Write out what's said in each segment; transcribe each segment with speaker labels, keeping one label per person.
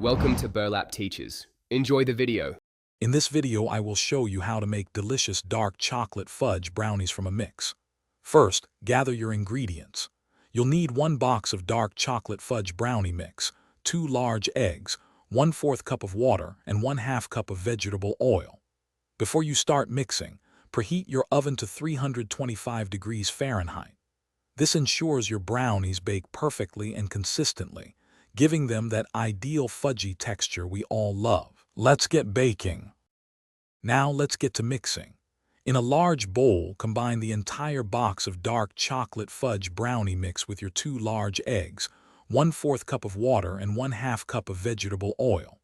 Speaker 1: Welcome to Burlap Teachers. Enjoy the video.
Speaker 2: In this video, I will show you how to make delicious dark chocolate fudge brownies from a mix. First, gather your ingredients. You'll need 1 box of dark chocolate fudge brownie mix, 2 large eggs, 1/4 cup of water, and 1/2 cup of vegetable oil. Before you start mixing, preheat your oven to 325 degrees Fahrenheit. This ensures your brownies bake perfectly and consistently, giving them that ideal fudgy texture we all love. Let's get baking. Now let's get to mixing. In a large bowl, combine the entire box of dark chocolate fudge brownie mix with your 2 large eggs, 1/4 cup of water, and 1/2 cup of vegetable oil.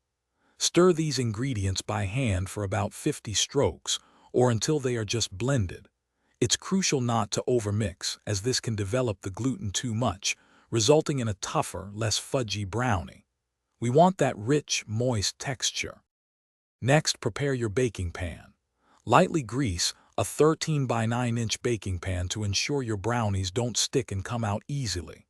Speaker 2: Stir these ingredients by hand for about 50 strokes, or until they are just blended. It's crucial not to overmix, as this can develop the gluten too much, resulting in a tougher, less fudgy brownie. We want that rich, moist texture. Next, prepare your baking pan. Lightly grease a 13 by 9 inch baking pan to ensure your brownies don't stick and come out easily.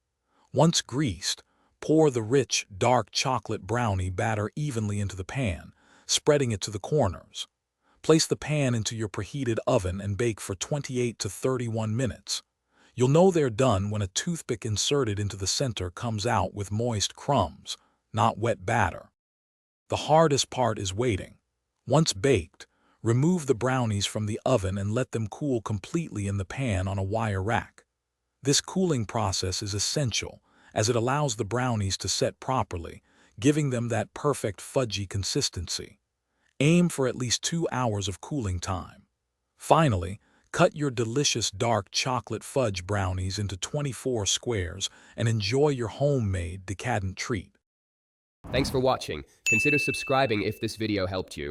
Speaker 2: Once greased, pour the rich, dark chocolate brownie batter evenly into the pan, spreading it to the corners. Place the pan into your preheated oven and bake for 28 to 31 minutes. You'll know they're done when a toothpick inserted into the center comes out with moist crumbs, not wet batter. The hardest part is waiting. Once baked, remove the brownies from the oven and let them cool completely in the pan on a wire rack. This cooling process is essential, as it allows the brownies to set properly, giving them that perfect fudgy consistency. Aim for at least 2 hours of cooling time. Finally, cut your delicious dark chocolate fudge brownies into 24 squares and enjoy your homemade decadent treat.
Speaker 1: Thanks for watching. Consider subscribing if this video helped you.